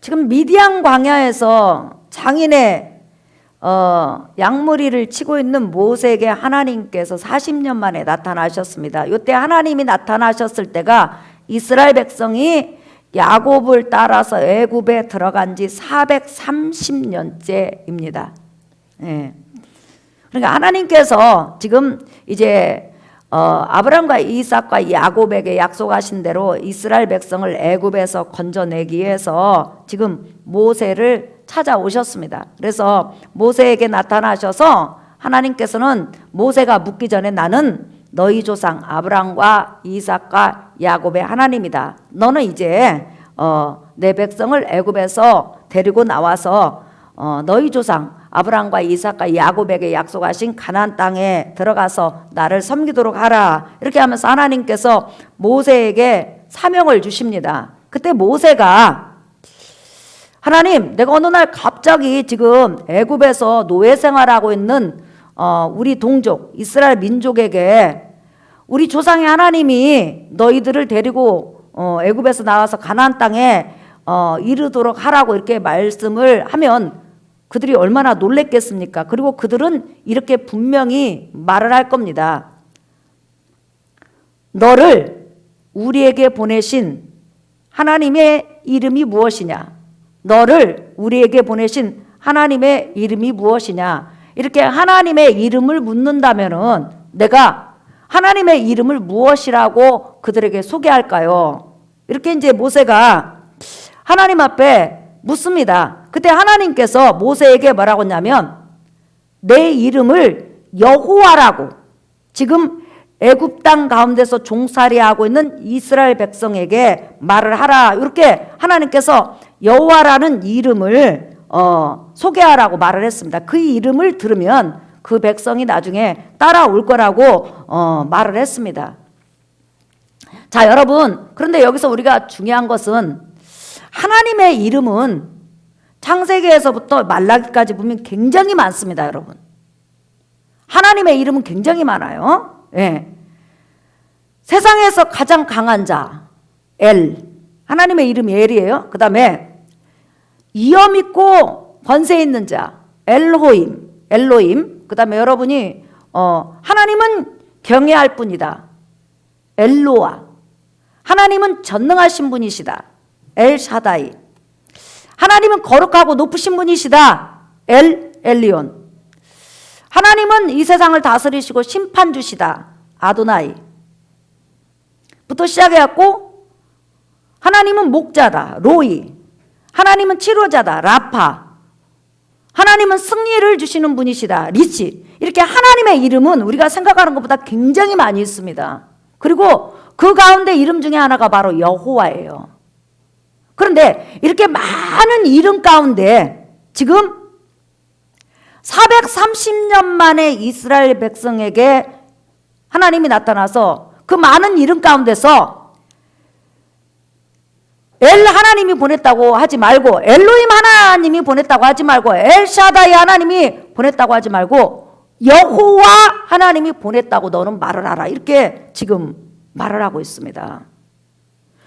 지금 미디안 광야에서 장인의 양머리를 치고 있는 모세에게 하나님께서 40년 만에 나타나셨습니다. 이때 하나님이 나타나셨을 때가 이스라엘 백성이 야곱을 따라서 애굽에 들어간 지 430년째입니다. 예. 그러니까 하나님께서 지금 이제 아브라함과 이삭과 야곱에게 약속하신 대로 이스라엘 백성을 애굽에서 건져내기 위해서 지금 모세를 찾아오셨습니다. 그래서 모세에게 나타나셔서 하나님께서는 모세가 묻기 전에 나는 너희 조상 아브라함과 이삭과 야곱의 하나님이다. 너는 이제 내 백성을 애굽에서 데리고 나와서 너희 조상 아브라함과 이삭과 야곱에게 약속하신 가나안 땅에 들어가서 나를 섬기도록 하라. 이렇게 하면서 하나님께서 모세에게 사명을 주십니다. 그때 모세가 하나님, 내가 어느 날 갑자기 지금 애굽에서 노예 생활하고 있는 우리 동족 이스라엘 민족에게 우리 조상의 하나님이 너희들을 데리고 애굽에서 나와서 가나안 땅에 이르도록 하라고 이렇게 말씀을 하면 그들이 얼마나 놀랬겠습니까? 그리고 그들은 이렇게 분명히 말을 할 겁니다. 너를 우리에게 보내신 하나님의 이름이 무엇이냐? 너를 우리에게 보내신 하나님의 이름이 무엇이냐? 이렇게 하나님의 이름을 묻는다면은 내가 하나님의 이름을 무엇이라고 그들에게 소개할까요? 이렇게 이제 모세가 하나님 앞에 묻습니다. 그때 하나님께서 모세에게 뭐라고 했냐면 내 이름을 여호와라고 지금 애굽 땅 가운데서 종살이하고 있는 이스라엘 백성에게 말을 하라. 이렇게 하나님께서 여호와라는 이름을 소개하라고 말을 했습니다. 그 이름을 들으면 그 백성이 나중에 따라올 거라고 말을 했습니다. 자, 여러분, 그런데 여기서 우리가 중요한 것은 하나님의 이름은 창세기에서부터 말라기까지 보면 굉장히 많습니다, 여러분. 하나님의 이름은 굉장히 많아요. 예. 세상에서 가장 강한 자, 엘. 하나님의 이름이 엘이에요. 그 다음에 위엄 있고 권세 있는 자, 엘로임. 그 다음에 여러분이 하나님은 경외할 뿐이다. 엘로아. 하나님은 전능하신 분이시다. 엘샤다이. 하나님은 거룩하고 높으신 분이시다. 엘리온. 하나님은 이 세상을 다스리시고 심판 주시다. 아도나이. 부터 시작해갖고 하나님은 목자다. 로이. 하나님은 치료자다. 라파. 하나님은 승리를 주시는 분이시다. 리치. 이렇게 하나님의 이름은 우리가 생각하는 것보다 굉장히 많이 있습니다. 그리고 그 가운데 이름 중에 하나가 바로 여호와예요. 그런데 이렇게 많은 이름 가운데 지금 430년 만에 이스라엘 백성에게 하나님이 나타나서 그 많은 이름 가운데서 엘 하나님이 보냈다고 하지 말고 엘로임 하나님이 보냈다고 하지 말고 엘샤다이 하나님이 보냈다고 하지 말고 여호와 하나님이 보냈다고 너는 말을 하라. 이렇게 지금 말을 하고 있습니다.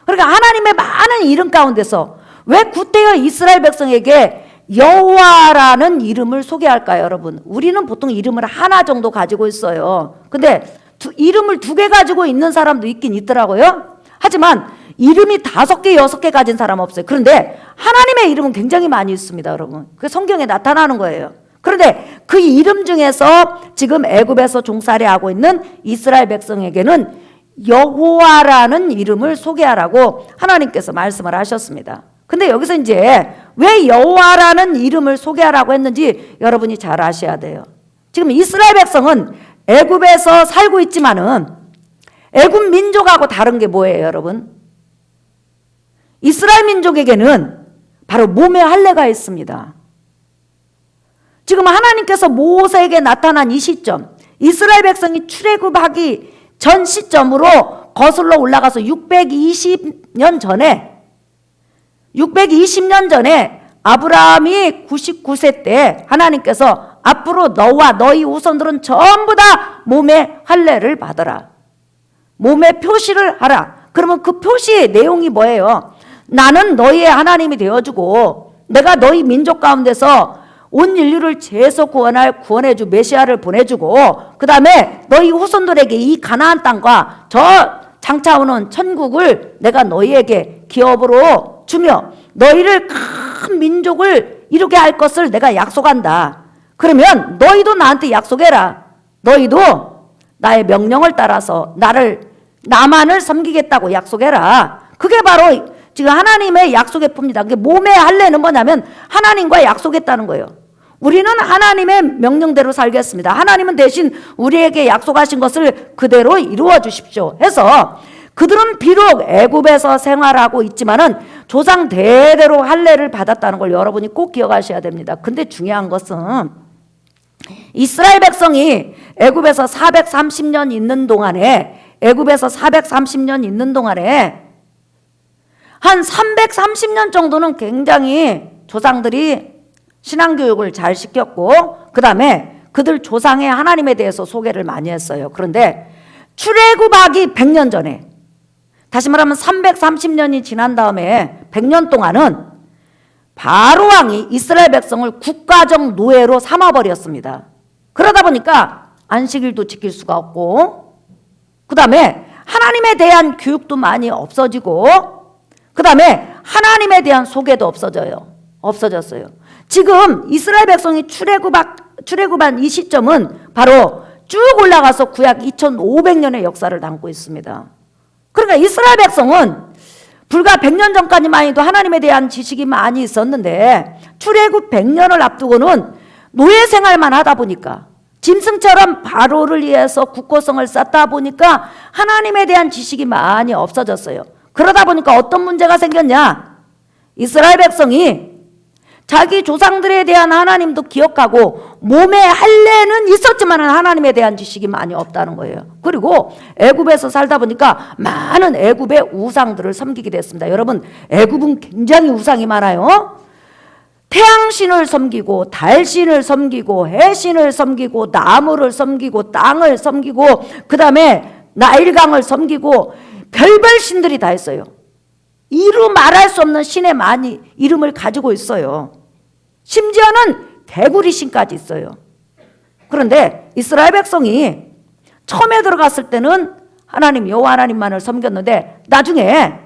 그러니까 하나님의 많은 이름 가운데서 왜 구태여 이스라엘 백성에게 여호와라는 이름을 소개할까요, 여러분? 우리는 보통 이름을 하나 정도 가지고 있어요. 근데 이름을 2개 가지고 있는 사람도 있긴 있더라고요. 하지만 이름이 5개, 6개 가진 사람 없어요. 그런데 하나님의 이름은 굉장히 많이 있습니다, 여러분. 그게 성경에 나타나는 거예요. 그런데 그 이름 중에서 지금 애굽에서 종살이하고 있는 이스라엘 백성에게는 여호와라는 이름을 소개하라고 하나님께서 말씀을 하셨습니다. 근데 여기서 이제 왜 여호와라는 이름을 소개하라고 했는지 여러분이 잘 아셔야 돼요. 지금 이스라엘 백성은 애굽에서 살고 있지만은 애굽 민족하고 다른 게 뭐예요, 여러분? 이스라엘 민족에게는 바로 몸에 할례가 있습니다. 지금 하나님께서 모세에게 나타난 이 시점, 이스라엘 백성이 출애굽하기 전 시점으로 거슬러 올라가서 620년 전에 아브라함이 99세 때 하나님께서 앞으로 너와 너희 후손들은 전부 다 몸의 할례를 받아라. 몸의 표시를 하라. 그러면 그 표시의 내용이 뭐예요? 나는 너희의 하나님이 되어주고 내가 너희 민족 가운데서 온 인류를 죄에서 구원할 구원해주 메시아를 보내주고 그 다음에 너희 후손들에게 이 가나안 땅과 저 장차 오는 천국을 내가 너희에게 기업으로 주며 너희를 큰 민족을 이루게 할 것을 내가 약속한다. 그러면 너희도 나한테 약속해라. 너희도 나의 명령을 따라서 나만을 섬기겠다고 약속해라. 그게 바로 지금 하나님의 약속의 품입니다. 그게 몸의 할례는 뭐냐면 하나님과 약속했다는 거예요. 우리는 하나님의 명령대로 살겠습니다. 하나님은 대신 우리에게 약속하신 것을 그대로 이루어 주십시오 해서 그들은 비록 애굽에서 생활하고 있지만은 조상 대대로 할례를 받았다는 걸 여러분이 꼭 기억하셔야 됩니다. 근데 중요한 것은 이스라엘 백성이 애굽에서 430년 있는 동안에 한 330년 정도는 굉장히 조상들이 신앙교육을 잘 시켰고 그 다음에 그들 조상의 하나님에 대해서 소개를 많이 했어요. 그런데 출애굽하기 100년 전에 다시 말하면 330년이 지난 다음에 100년 동안은 바로 왕이 이스라엘 백성을 국가적 노예로 삼아버렸습니다. 그러다 보니까 안식일도 지킬 수가 없고 그 다음에 하나님에 대한 교육도 많이 없어지고 그 다음에 하나님에 대한 소개도 없어졌어요. 지금 이스라엘 백성이 출애굽한 이 시점은 바로 쭉 올라가서 구약 2500년의 역사를 담고 있습니다. 그러니까 이스라엘 백성은 불과 100년 전까지만 해도 하나님에 대한 지식이 많이 있었는데 출애굽 100년을 앞두고는 노예 생활만 하다 보니까 짐승처럼 바로를 위해서 국고성을 쌓다 보니까 하나님에 대한 지식이 많이 없어졌어요. 그러다 보니까 어떤 문제가 생겼냐? 이스라엘 백성이 자기 조상들에 대한 하나님도 기억하고 몸에 할례는 있었지만 하나님에 대한 지식이 많이 없다는 거예요. 그리고 애굽에서 살다 보니까 많은 애굽의 우상들을 섬기게 됐습니다. 여러분, 애굽은 굉장히 우상이 많아요. 태양신을 섬기고 달신을 섬기고 해신을 섬기고 나무를 섬기고 땅을 섬기고 그 다음에 나일강을 섬기고 별별 신들이 다 있어요. 이루 말할 수 없는 신의 많이 이름을 가지고 있어요. 심지어는 대구리 신까지 있어요. 그런데 이스라엘 백성이 처음에 들어갔을 때는 하나님 여호와 하나님만을 섬겼는데 나중에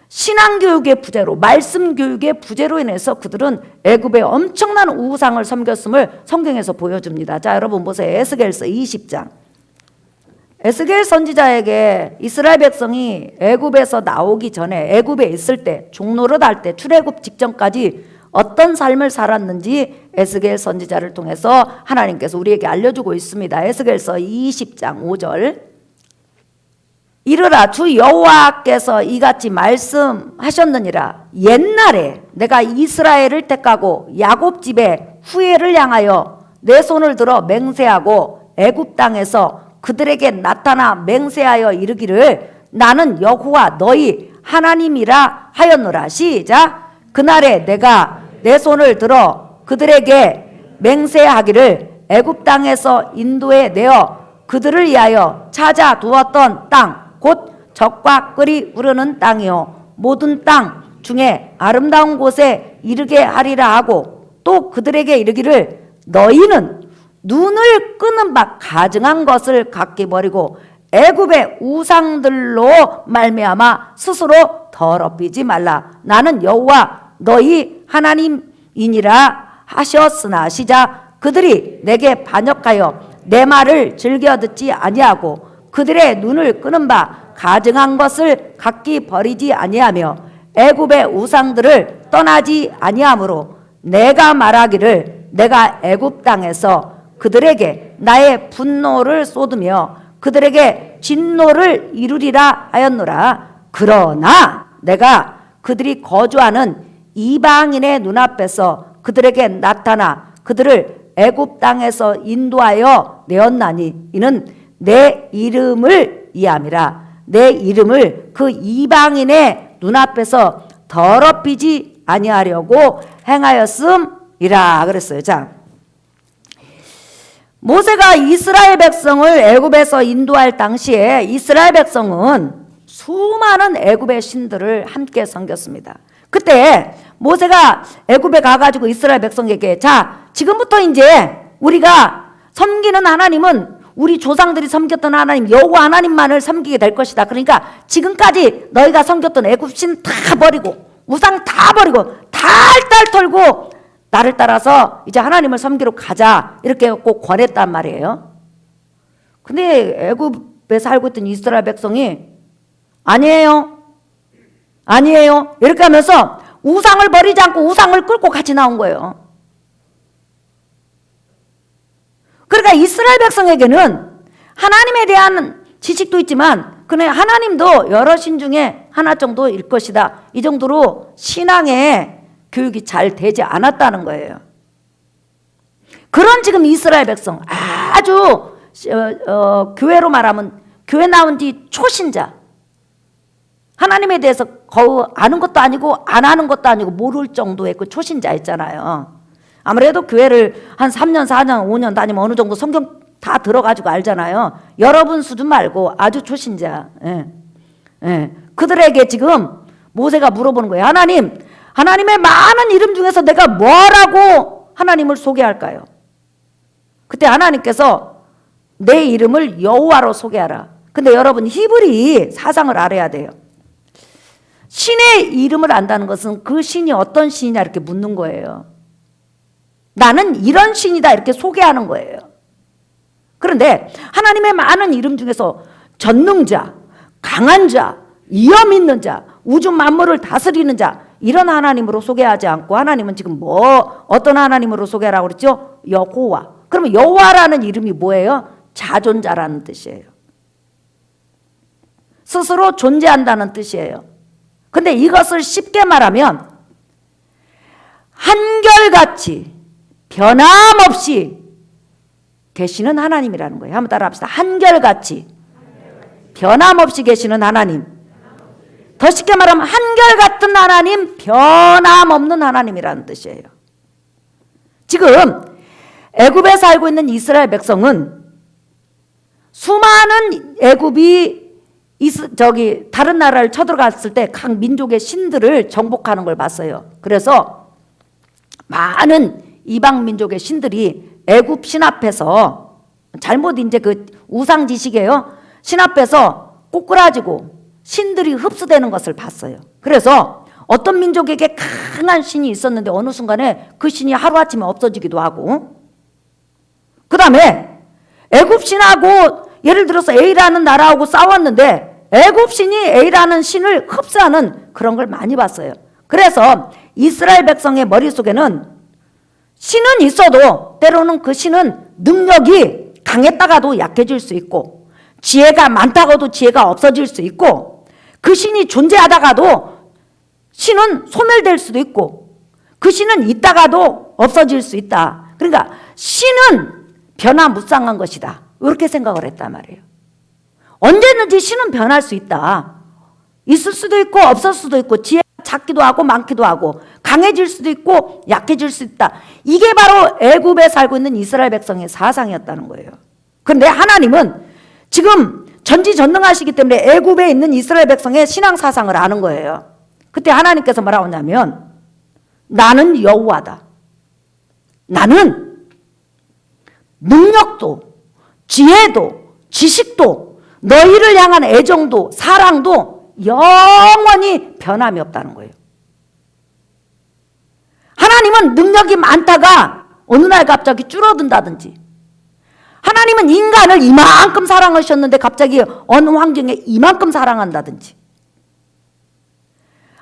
신앙교육의 부재로 말씀교육의 부재로 인해서 그들은 애굽의 엄청난 우상을 섬겼음을 성경에서 보여줍니다. 자, 여러분 보세요. 에스겔서 20장. 에스겔 선지자에게 이스라엘 백성이 애굽에서 나오기 전에 애굽에 있을 때 종노릇할 때 출애굽 직전까지 어떤 삶을 살았는지 에스겔 선지자를 통해서 하나님께서 우리에게 알려주고 있습니다. 에스겔서 20장 5절 이르라 주 여호와께서 이같이 말씀하셨느니라 옛날에 내가 이스라엘을 택하고 야곱 집의 후예를 향하여 내 손을 들어 맹세하고 애굽 땅에서 그들에게 나타나 맹세하여 이르기를 나는 여호와 너희 하나님이라 하였노라. 시작. 그날에 내가 내 손을 들어 그들에게 맹세하기를 애굽 땅에서 인도해 내어 그들을 위하여 찾아 두었던 땅 곧 젖과 꿀이 흐르는 땅이요 모든 땅 중에 아름다운 곳에 이르게 하리라 하고 또 그들에게 이르기를 너희는 눈을 끄는 바 가증한 것을 각기 버리고 애굽의 우상들로 말미암아 스스로 더럽히지 말라. 나는 여호와 너희 하나님이니라 하셨으나 시작. 그들이 내게 반역하여 내 말을 즐겨 듣지 아니하고 그들의 눈을 끄는 바 가증한 것을 각기 버리지 아니하며 애굽의 우상들을 떠나지 아니하므로 내가 말하기를 내가 애굽 땅에서 그들에게 나의 분노를 쏟으며 그들에게 진노를 이루리라 하였노라. 그러나 내가 그들이 거주하는 이방인의 눈앞에서 그들에게 나타나 그들을 애굽 땅에서 인도하여 내었나니 이는 내 이름을 이함이라. 내 이름을 그 이방인의 눈앞에서 더럽히지 아니하려고 행하였음이라 그랬어요. 자, 모세가 이스라엘 백성을 애굽에서 인도할 당시에 이스라엘 백성은 수많은 애굽의 신들을 함께 섬겼습니다. 그때 모세가 애굽에 가가지고 이스라엘 백성에게 자, 지금부터 이제 우리가 섬기는 하나님은 우리 조상들이 섬겼던 하나님 여호와 하나님만을 섬기게 될 것이다. 그러니까 지금까지 너희가 섬겼던 애굽신 다 버리고 우상 다 버리고 탈탈 털고 나를 따라서 이제 하나님을 섬기러 가자, 이렇게 꼭 권했단 말이에요. 근데 애굽에 살고 있던 이스라엘 백성이 아니에요, 아니에요 이렇게 하면서 우상을 버리지 않고 우상을 끌고 같이 나온 거예요. 그러니까 이스라엘 백성에게는 하나님에 대한 지식도 있지만 그냥 하나님도 여러 신 중에 하나 정도일 것이다, 이 정도로 신앙의 교육이 잘 되지 않았다는 거예요. 그런 지금 이스라엘 백성, 아주 교회로 말하면 교회 나온 지 초신자, 하나님에 대해서 거의 아는 것도 아니고 안 아는 것도 아니고 모를 정도의 그 초신자 있잖아요. 아무래도 교회를 한 3년, 4년, 5년 다니면 어느 정도 성경 다 들어가지고 알잖아요. 여러분 수준 말고 아주 초신자. 그들에게 지금 모세가 물어보는 거예요. 하나님, 하나님의 많은 이름 중에서 내가 뭐라고 하나님을 소개할까요? 그때 하나님께서 내 이름을 여호와로 소개하라. 근데 여러분 히브리 사상을 알아야 돼요. 신의 이름을 안다는 것은 그 신이 어떤 신이냐 이렇게 묻는 거예요. 나는 이런 신이다 이렇게 소개하는 거예요. 그런데 하나님의 많은 이름 중에서 전능자, 강한 자, 위엄 있는 자, 우주 만물을 다스리는 자, 이런 하나님으로 소개하지 않고 하나님은 지금 어떤 하나님으로 소개하라고 그랬죠? 여호와. 그러면 여호와라는 이름이 뭐예요? 자존자라는 뜻이에요. 스스로 존재한다는 뜻이에요. 근데 이것을 쉽게 말하면 한결같이 변함없이 계시는 하나님이라는 거예요. 한번 따라 합시다. 한결같이 변함없이 계시는 하나님. 더 쉽게 말하면 한결같은 하나님, 변함없는 하나님이라는 뜻이에요. 지금 애굽에 살고 있는 이스라엘 백성은 수많은 애굽이 다른 나라를 쳐들어갔을 때 각 민족의 신들을 정복하는 걸 봤어요. 그래서 많은 이방 민족의 신들이 애굽 신 앞에서 잘못 이제 그 우상 지식이에요. 신 앞에서 꼬꾸라지고 신들이 흡수되는 것을 봤어요. 그래서 어떤 민족에게 강한 신이 있었는데 어느 순간에 그 신이 하루아침에 없어지기도 하고, 그 다음에 애굽 신하고 예를 들어서 A라는 나라하고 싸웠는데 애굽 신이 A라는 신을 흡수하는 그런 걸 많이 봤어요. 그래서 이스라엘 백성의 머릿속에는 신은 있어도 때로는 그 신은 능력이 강했다가도 약해질 수 있고, 지혜가 많다가도 지혜가 없어질 수 있고, 그 신이 존재하다가도 신은 소멸될 수도 있고, 그 신은 있다가도 없어질 수 있다. 그러니까 신은 변화무쌍한 것이다, 이렇게 생각을 했단 말이에요. 언제든지 신은 변할 수 있다. 있을 수도 있고 없을 수도 있고, 지혜가 작기도 하고 많기도 하고, 강해질 수도 있고 약해질 수 있다. 이게 바로 애굽에 살고 있는 이스라엘 백성의 사상이었다는 거예요. 그런데 하나님은 지금 전지전능하시기 때문에 애굽에 있는 이스라엘 백성의 신앙 사상을 아는 거예요. 그때 하나님께서 뭐라고 하냐면, 나는 여호와다. 나는 능력도 지혜도 지식도 너희를 향한 애정도 사랑도 영원히 변함이 없다는 거예요. 하나님은 능력이 많다가 어느 날 갑자기 줄어든다든지, 하나님은 인간을 이만큼 사랑하셨는데 갑자기 어느 환경에 이만큼 사랑한다든지,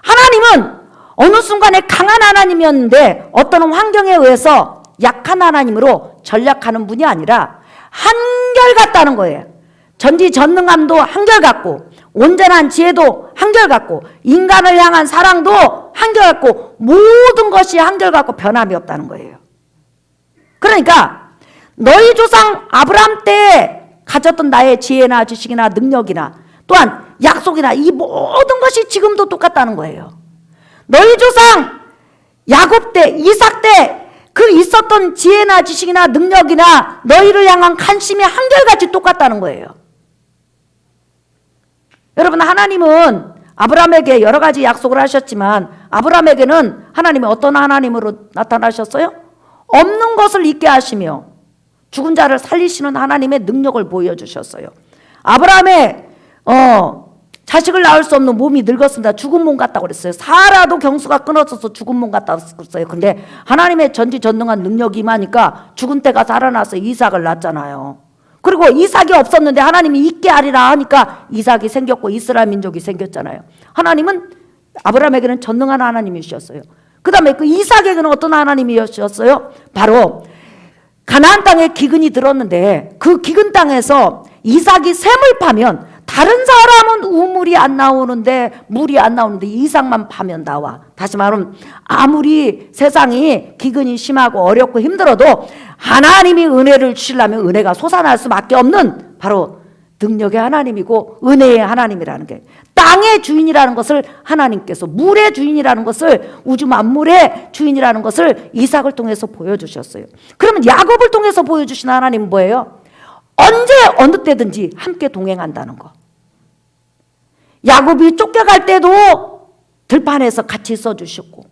하나님은 어느 순간에 강한 하나님이었는데 어떤 환경에 의해서 약한 하나님으로 전락하는 분이 아니라 한결같다는 거예요. 전지전능함도 한결같고, 온전한 지혜도 한결같고, 인간을 향한 사랑도 한결같고, 모든 것이 한결같고 변함이 없다는 거예요. 그러니까 너희 조상 아브라함 때 가졌던 나의 지혜나 지식이나 능력이나 또한 약속이나 이 모든 것이 지금도 똑같다는 거예요. 너희 조상 야곱 때, 이삭 때 그 있었던 지혜나 지식이나 능력이나 너희를 향한 관심이 한결같이 똑같다는 거예요. 여러분, 하나님은 아브라함에게 여러 가지 약속을 하셨지만 아브라함에게는 하나님이 어떤 하나님으로 나타나셨어요? 없는 것을 있게 하시며 죽은 자를 살리시는 하나님의 능력을 보여주셨어요. 아브라함의 자식을 낳을 수 없는 몸이 늙었습니다. 죽은 몸 같다고 그랬어요. 살아도 경수가 끊어져서 죽은 몸 같다고 그랬어요. 근데 하나님의 전지전능한 능력이 임하니까 죽은 때가 살아나서 이삭을 낳았잖아요. 그리고 이삭이 없었는데 하나님이 있게 하리라 하니까 이삭이 생겼고 이스라엘 민족이 생겼잖아요. 하나님은 아브라함에게는 전능한 하나님이셨어요. 그 다음에 그 이삭에게는 어떤 하나님이셨어요? 바로 가나안 땅에 기근이 들었는데 그 기근 땅에서 이삭이 샘을 파면 다른 사람은 우물이 안 나오는데 물이 안 나오는데 이삭만 파면 나와. 다시 말하면 아무리 세상이 기근이 심하고 어렵고 힘들어도 하나님이 은혜를 주시려면 은혜가 솟아날 수밖에 없는 바로 능력의 하나님이고 은혜의 하나님이라는 게, 땅의 주인이라는 것을 하나님께서, 물의 주인이라는 것을, 우주 만물의 주인이라는 것을 이삭을 통해서 보여주셨어요. 그러면 야곱을 통해서 보여주신 하나님은 뭐예요? 언제 어느 때든지 함께 동행한다는 거. 야곱이 쫓겨갈 때도 들판에서 같이 있어주셨고,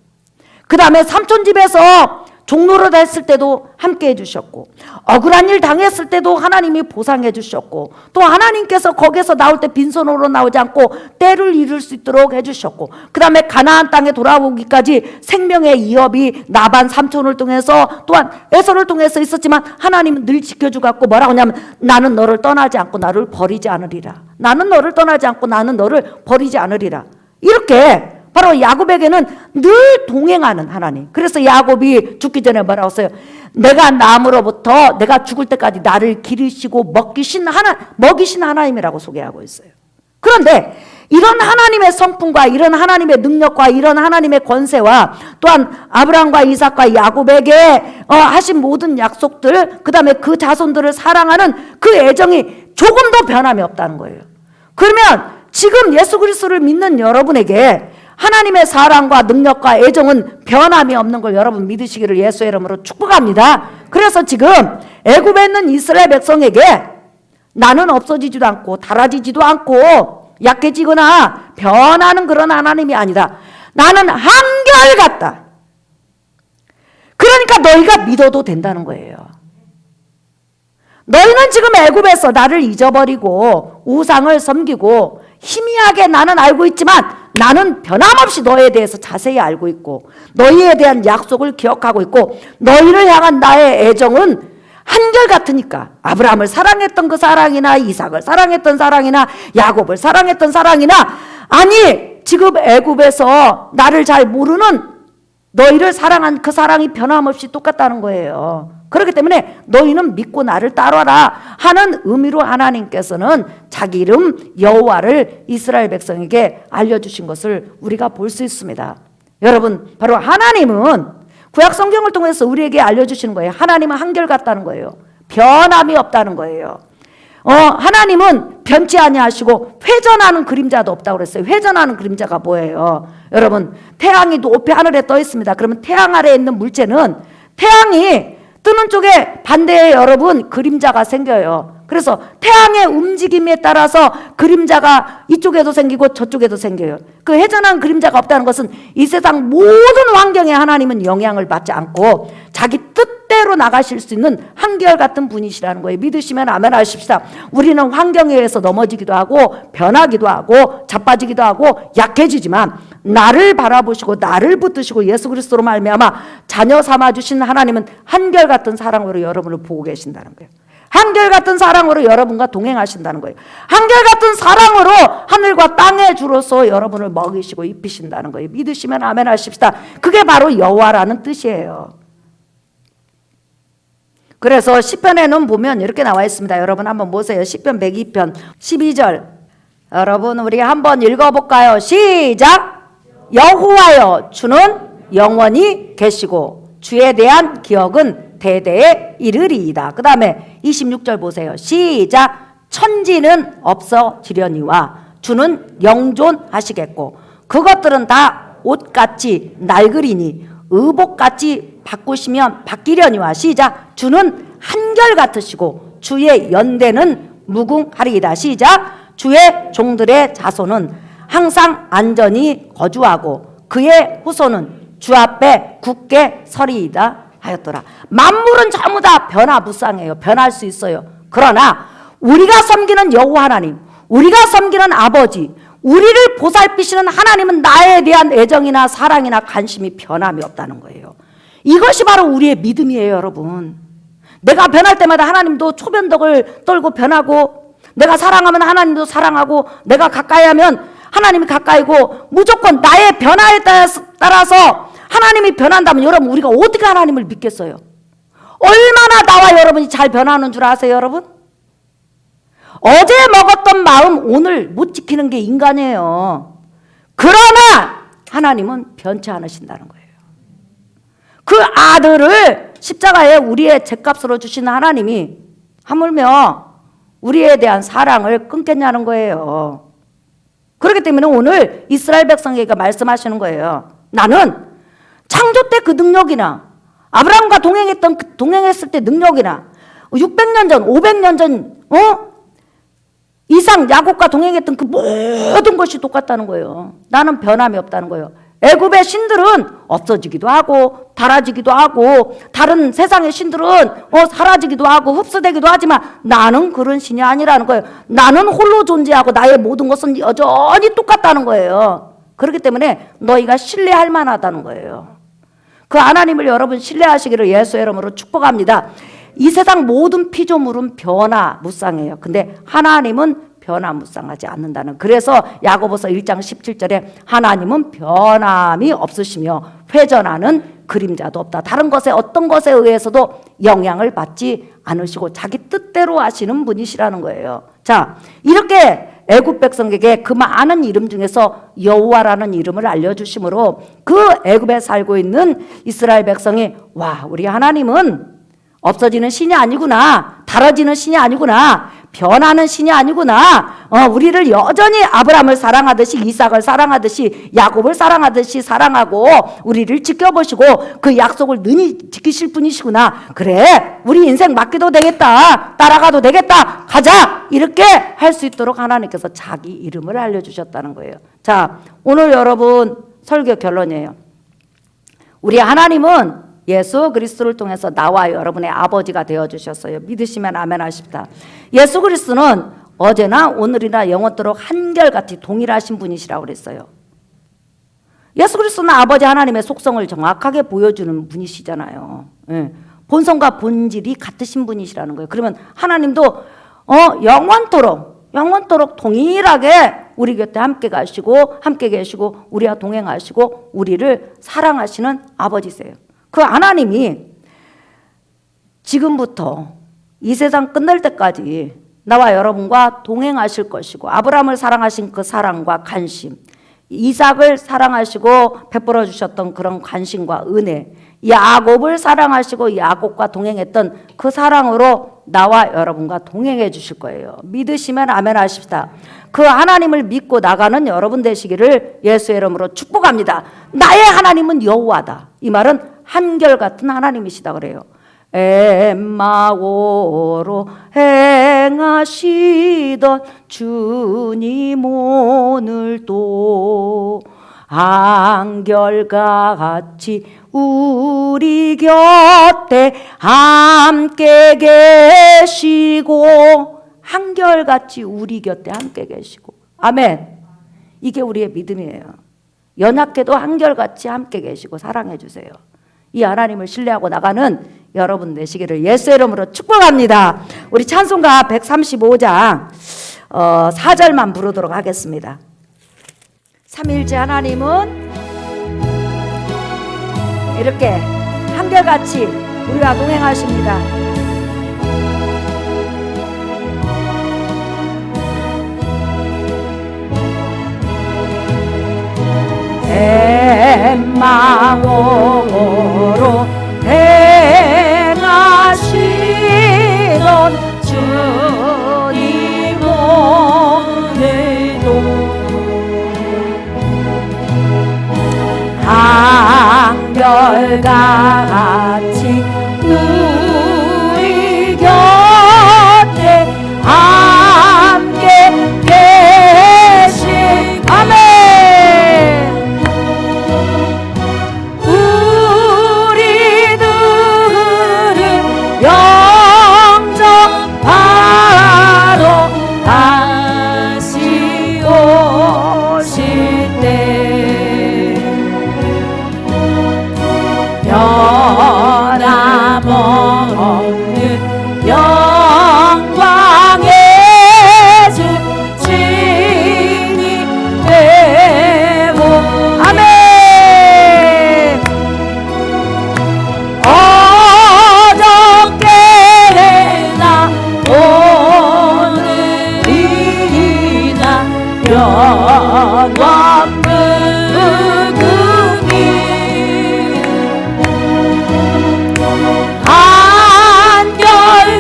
그 다음에 삼촌 집에서 종노릇 했을 때도 함께 해주셨고, 억울한 일 당했을 때도 하나님이 보상해 주셨고, 또 하나님께서 거기서 나올 때 빈손으로 나오지 않고 때를 이룰 수 있도록 해주셨고, 그 다음에 가나안 땅에 돌아오기까지 생명의 이업이 나반 삼촌을 통해서 또한 에서를 통해서 있었지만 하나님은 늘 지켜주고 뭐라고 하냐면 나는 너를 떠나지 않고 나를 버리지 않으리라. 나는 너를 떠나지 않고 나는 너를 버리지 않으리라. 이렇게 바로 야곱에게는 늘 동행하는 하나님. 그래서 야곱이 죽기 전에 뭐라고 했어요? 내가 남으로부터 내가 죽을 때까지 나를 기르시고 먹이신 하나님이라고 소개하고 있어요. 그런데 이런 하나님의 성품과 이런 하나님의 능력과 이런 하나님의 권세와 또한 아브라함과 이삭과 야곱에게 하신 모든 약속들, 그 다음에 그 자손들을 사랑하는 그 애정이 조금도 변함이 없다는 거예요. 그러면 지금 예수 그리스도를 믿는 여러분에게 하나님의 사랑과 능력과 애정은 변함이 없는 걸 여러분 믿으시기를 예수의 이름으로 축복합니다. 그래서 지금 애굽에 있는 이스라엘 백성에게 나는 없어지지도 않고 닳아지지도 않고 약해지거나 변하는 그런 하나님이 아니라 나는 한결같다. 그러니까 너희가 믿어도 된다는 거예요. 너희는 지금 애굽에서 나를 잊어버리고 우상을 섬기고 희미하게 나는 알고 있지만 나는 변함없이 너희에 대해서 자세히 알고 있고 너희에 대한 약속을 기억하고 있고 너희를 향한 나의 애정은 한결같으니까 아브라함을 사랑했던 그 사랑이나 이삭을 사랑했던 사랑이나 야곱을 사랑했던 사랑이나 아니 지금 애굽에서 나를 잘 모르는 너희를 사랑한 그 사랑이 변함없이 똑같다는 거예요. 그렇기 때문에 너희는 믿고 나를 따라라 하는 의미로 하나님께서는 자기 이름 여호와를 이스라엘 백성에게 알려주신 것을 우리가 볼 수 있습니다. 여러분, 바로 하나님은 구약 성경을 통해서 우리에게 알려주시는 거예요. 하나님은 한결같다는 거예요. 변함이 없다는 거예요. 하나님은 변치 아니하시고 회전하는 그림자도 없다고 그랬어요. 회전하는 그림자가 뭐예요? 여러분, 태양이 높이 하늘에 떠 있습니다. 그러면 태양 아래에 있는 물체는 태양이 뜨는 쪽에 반대에 여러분 그림자가 생겨요. 그래서 태양의 움직임에 따라서 그림자가 이쪽에도 생기고 저쪽에도 생겨요. 그 회전한 그림자가 없다는 것은 이 세상 모든 환경에 하나님은 영향을 받지 않고 자기 뜻대로 나가실 수 있는 한결같은 분이시라는 거예요. 믿으시면 아멘 하십시다. 우리는 환경에 의해서 넘어지기도 하고 변하기도 하고 자빠지기도 하고 약해지지만 나를 바라보시고 나를 붙드시고 예수 그리스도로 말미암아 자녀 삼아주신 하나님은 한결같은 사랑으로 여러분을 보고 계신다는 거예요. 한결같은 사랑으로 여러분과 동행하신다는 거예요. 한결같은 사랑으로 하늘과 땅의 주로서 여러분을 먹이시고 입히신다는 거예요. 믿으시면 아멘 하십시다. 그게 바로 여호와라는 뜻이에요. 그래서 시편에는 보면 이렇게 나와 있습니다. 여러분 한번 보세요. 시편 102편 12절 여러분 우리 한번 읽어볼까요? 시작! 여호와여 주는 영원히 계시고 주에 대한 기억은 대대에 이르리이다. 그 다음에 26절 보세요. 시작! 천지는 없어지려니와 주는 영존하시겠고 그것들은 다 옷같이 낡으리니 의복같이 바꾸시면 바뀌려니와 시작! 주는 한결같으시고 주의 연대는 무궁하리이다. 시작! 주의 종들의 자손은 항상 안전히 거주하고 그의 후손은 주 앞에 굳게 서리이다 하였더라. 만물은 전부 다 변화무쌍해요. 변할 수 있어요. 그러나 우리가 섬기는 여호와 하나님, 우리가 섬기는 아버지, 우리를 보살피시는 하나님은 나에 대한 애정이나 사랑이나 관심이 변함이 없다는 거예요. 이것이 바로 우리의 믿음이에요, 여러분. 내가 변할 때마다 하나님도 초변덕을 떨고 변하고, 내가 사랑하면 하나님도 사랑하고, 내가 가까이 하면 하나님이 가까이고, 무조건 나의 변화에 따라서 하나님이 변한다면 여러분, 우리가 어떻게 하나님을 믿겠어요? 얼마나 나와 여러분이 잘 변하는 줄 아세요, 여러분? 어제 먹었던 마음 오늘 못 지키는 게 인간이에요. 그러나 하나님은 변치 않으신다는 거예요. 그 아들을 십자가에 우리의 죗값으로 주신 하나님이 하물며 우리에 대한 사랑을 끊겠냐는 거예요. 그렇기 때문에 오늘 이스라엘 백성에게 말씀하시는 거예요. 나는 창조 때 그 능력이나 아브라함과 동행했을 때 능력이나 600년 전, 500년 전 이상 야곱과 동행했던 그 모든 것이 똑같다는 거예요. 나는 변함이 없다는 거예요. 애굽의 신들은 없어지기도 하고 닳아지기도 하고 다른 세상의 신들은 사라지기도 하고 흡수되기도 하지만 나는 그런 신이 아니라는 거예요. 나는 홀로 존재하고 나의 모든 것은 여전히 똑같다는 거예요. 그렇기 때문에 너희가 신뢰할 만하다는 거예요. 그 하나님을 여러분 신뢰하시기를 예수의 이름으로 축복합니다. 이 세상 모든 피조물은 변화무쌍해요. 근데 하나님은 변화무쌍하지 않는다는. 그래서 야고보서 1장 17절에 하나님은 변함이 없으시며 회전하는 그림자도 없다. 다른 것에 어떤 것에 의해서도 영향을 받지 않으시고 자기 뜻대로 하시는 분이시라는 거예요. 자, 이렇게 애굽 백성에게 그 많은 이름 중에서 여호와라는 이름을 알려주심으로 그 애굽에 살고 있는 이스라엘 백성이 와, 우리 하나님은 없어지는 신이 아니구나, 달아지는 신이 아니구나, 변하는 신이 아니구나, 우리를 여전히 아브라함을 사랑하듯이 이삭을 사랑하듯이 야곱을 사랑하듯이 사랑하고 우리를 지켜보시고 그 약속을 능히 지키실 분이시구나. 그래, 우리 인생 맡기도 되겠다, 따라가도 되겠다, 가자, 이렇게 할 수 있도록 하나님께서 자기 이름을 알려주셨다는 거예요. 자, 오늘 여러분 설교 결론이에요. 우리 하나님은 예수 그리스도를 통해서 나와 여러분의 아버지가 되어주셨어요. 믿으시면 아멘 하십니다. 예수 그리스도는 어제나 오늘이나 영원토록 한결같이 동일하신 분이시라고 그랬어요. 예수 그리스도는 아버지 하나님의 속성을 정확하게 보여주는 분이시잖아요. 예. 본성과 본질이 같으신 분이시라는 거예요. 그러면 하나님도 영원토록 동일하게 우리 곁에 함께 가시고 함께 계시고 우리와 동행하시고 우리를 사랑하시는 아버지세요. 그 하나님이 지금부터 이 세상 끝날 때까지 나와 여러분과 동행하실 것이고 아브라함을 사랑하신 그 사랑과 관심, 이삭을 사랑하시고 베풀어 주셨던 그런 관심과 은혜, 야곱을 사랑하시고 야곱과 동행했던 그 사랑으로 나와 여러분과 동행해 주실 거예요. 믿으시면 아멘 하십시다. 그 하나님을 믿고 나가는 여러분 되시기를 예수의 이름으로 축복합니다. 나의 하나님은 여호와다. 이 말은 한결같은 하나님이시다 그래요. 엠마오로 행하시던 주님 오늘도 한결같이 우리 곁에 함께 계시고, 한결같이 우리 곁에 함께 계시고, 아멘. 이게 우리의 믿음이에요. 연약해도 한결같이 함께 계시고 사랑해 주세요. 이 하나님을 신뢰하고 나가는 여러분 되시기를 예수의 이름으로 축복합니다. 우리 찬송가 135장 4절만 부르도록 하겠습니다. 삼위일체 하나님은 이렇게 한결같이 우리와 동행하십니다. 엠마오로 행하시던 주님 오늘도 한결같이 우리 곁에 함께 변함없는 그분이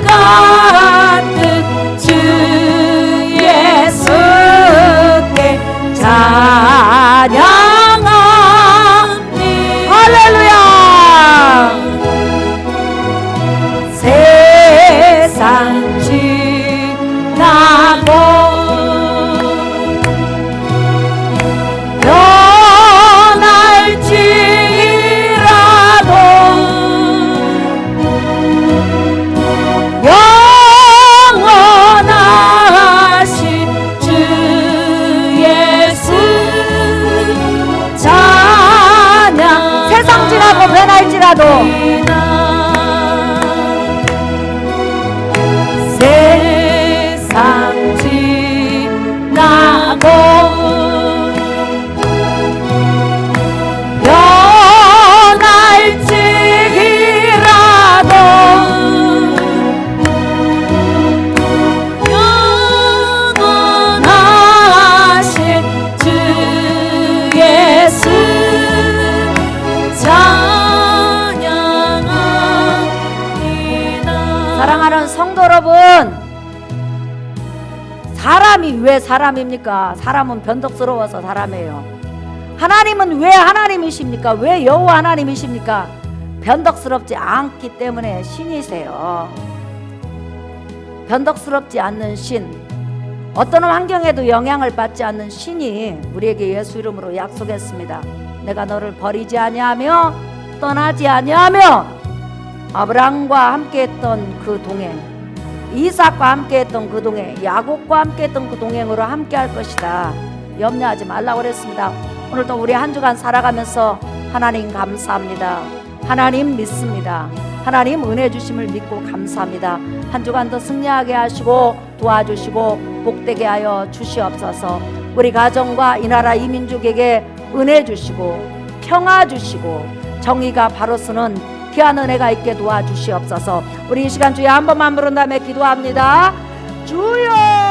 한결같은 주 예수께 찬양합니다. 할렐루야. 세상 지나고 변할지라도 영원하신 주 예수 찬양. 세상 지나고 변할지라도 세상 지나고 변할지라도 영원하신 주 예수 찬양합니다. 사랑하는 성도 여러분, 사람이 왜 사람입니까? 사람은 변덕스러워서 사람이에요. 하나님은 왜 하나님이십니까? 왜 여호와 하나님이십니까? 변덕스럽지 않기 때문에 신이세요. 변덕스럽지 않는 신, 어떤 환경에도 영향을 받지 않는 신이 우리에게 예수 이름으로 약속했습니다. 내가 너를 버리지 아니하며 떠나지 아니하며 아브라함과 함께했던 그 동행, 이삭과 함께했던 그 동행, 야곱과 함께했던 그 동행으로 함께할 것이다. 염려하지 말라고 그랬습니다. 오늘도 우리 한 주간 살아가면서 하나님 감사합니다. 하나님 믿습니다. 하나님 은혜 주심을 믿고 감사합니다. 한 주간 더 승리하게 하시고 도와주시고 복되게 하여 주시옵소서. 우리 가정과 이 나라 이 민족에게 은혜 주시고 평화 주시고 정의가 바로 서는 귀한 은혜가 있게 도와주시옵소서. 우리 이 시간 주에 한 번만 부른 다음에 기도합니다. 주여